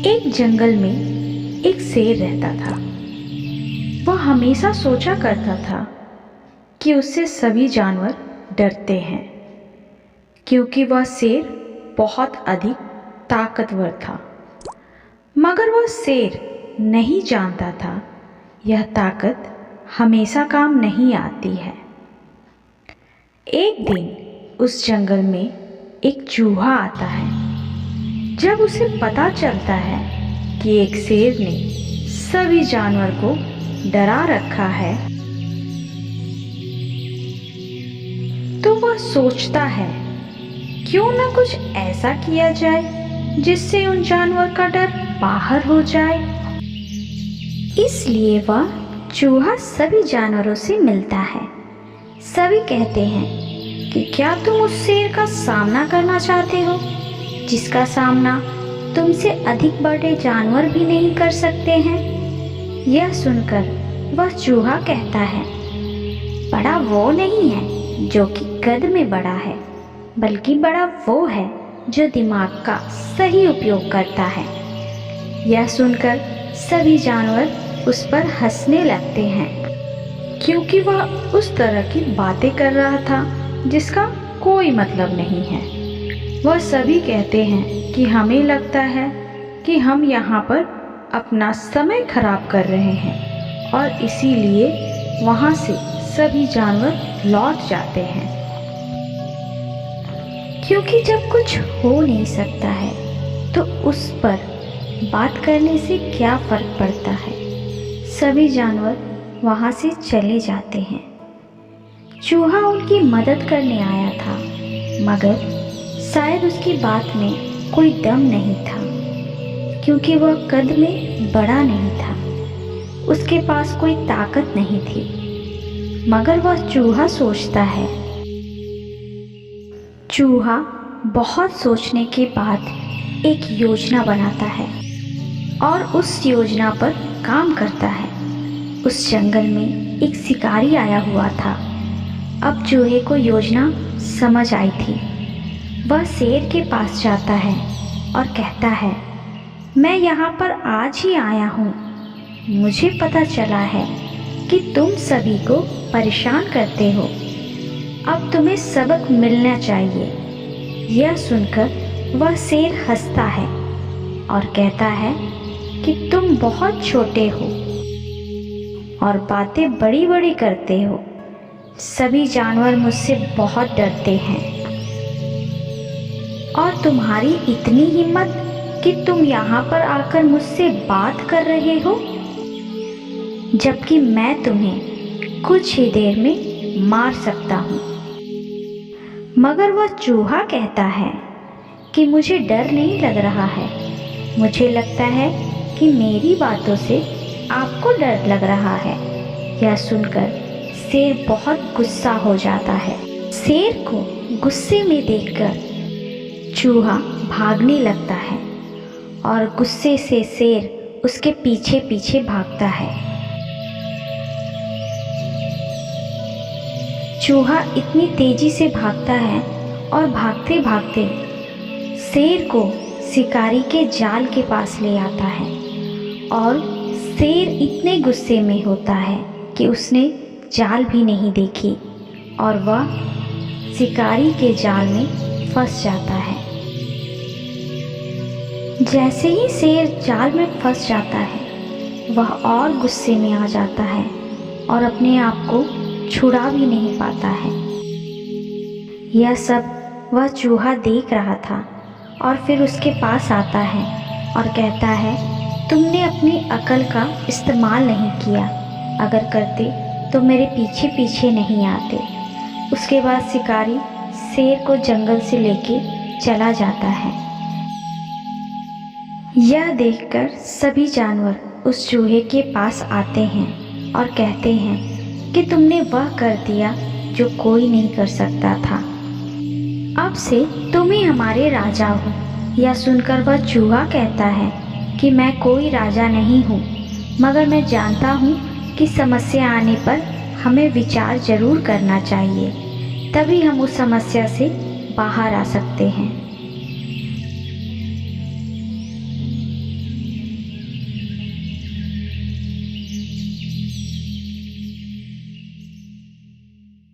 एक जंगल में एक शेर रहता था। वह हमेशा सोचा करता था कि उससे सभी जानवर डरते हैं, क्योंकि वह शेर बहुत अधिक ताकतवर था। मगर वह शेर नहीं जानता था यह ताकत हमेशा काम नहीं आती है। एक दिन उस जंगल में एक चूहा आता है। जब उसे पता चलता है कि एक शेर ने सभी जानवर को डरा रखा है, तो वह सोचता है क्यों न कुछ ऐसा किया जाए जिससे उन जानवर का डर बाहर हो जाए। इसलिए वह चूहा सभी जानवरों से मिलता है। सभी कहते हैं कि क्या तुम उस शेर का सामना करना चाहते हो जिसका सामना तुमसे अधिक बड़े जानवर भी नहीं कर सकते हैं। यह सुनकर वह चूहा कहता है, बड़ा वो नहीं है जो कि कद में बड़ा है, बल्कि बड़ा वो है जो दिमाग का सही उपयोग करता है। यह सुनकर सभी जानवर उस पर हंसने लगते हैं, क्योंकि वह उस तरह की बातें कर रहा था जिसका कोई मतलब नहीं है। वह सभी कहते हैं कि हमें लगता है कि हम यहाँ पर अपना समय खराब कर रहे हैं, और इसीलिए वहाँ से सभी जानवर लौट जाते हैं। क्योंकि जब कुछ हो नहीं सकता है तो उस पर बात करने से क्या फर्क पड़ता है। सभी जानवर वहाँ से चले जाते हैं। चूहा उनकी मदद करने आया था, मगर शायद उसकी बात में कोई दम नहीं था, क्योंकि वह कद में बड़ा नहीं था। उसके पास कोई ताकत नहीं थी। मगर वह चूहा सोचता है। चूहा बहुत सोचने के बाद एक योजना बनाता है और उस योजना पर काम करता है। उस जंगल में एक शिकारी आया हुआ था। अब चूहे को योजना समझ आई थी। वह शेर के पास जाता है और कहता है, मैं यहाँ पर आज ही आया हूँ। मुझे पता चला है कि तुम सभी को परेशान करते हो। अब तुम्हें सबक मिलना चाहिए। यह सुनकर वह शेर हंसता है और कहता है कि तुम बहुत छोटे हो और बातें बड़ी बड़ी करते हो। सभी जानवर मुझसे बहुत डरते हैं, और तुम्हारी इतनी हिम्मत कि तुम यहाँ पर आकर मुझसे बात कर रहे हो, जबकि मैं तुम्हें कुछ ही देर में मार सकता हूँ। मगर वह चूहा कहता है कि मुझे डर नहीं लग रहा है। मुझे लगता है कि मेरी बातों से आपको डर लग रहा है। यह सुनकर शेर बहुत गुस्सा हो जाता है। शेर को गुस्से में देखकर चूहा भागने लगता है, और गुस्से से शेर उसके पीछे पीछे भागता है। चूहा इतनी तेजी से भागता है और भागते भागते शेर को शिकारी के जाल के पास ले आता है, और शेर इतने गुस्से में होता है कि उसने जाल भी नहीं देखी, और वह शिकारी के जाल में फंस जाता है। जैसे ही शेर जाल में फंस जाता है, वह और गुस्से में आ जाता है और अपने आप को छुड़ा भी नहीं पाता है। यह सब वह चूहा देख रहा था, और फिर उसके पास आता है और कहता है, तुमने अपनी अकल का इस्तेमाल नहीं किया। अगर करते तो मेरे पीछे पीछे नहीं आते। उसके बाद शिकारी शेर को जंगल से लेके चला जाता है। यह देखकर सभी जानवर उस चूहे के पास आते हैं और कहते हैं कि तुमने वह कर दिया जो कोई नहीं कर सकता था। अब से तुम ही हमारे राजा हो। यह सुनकर वह चूहा कहता है कि मैं कोई राजा नहीं हूँ, मगर मैं जानता हूँ कि समस्या आने पर हमें विचार जरूर करना चाहिए, तभी हम उस समस्या से बाहर आ सकते हैं।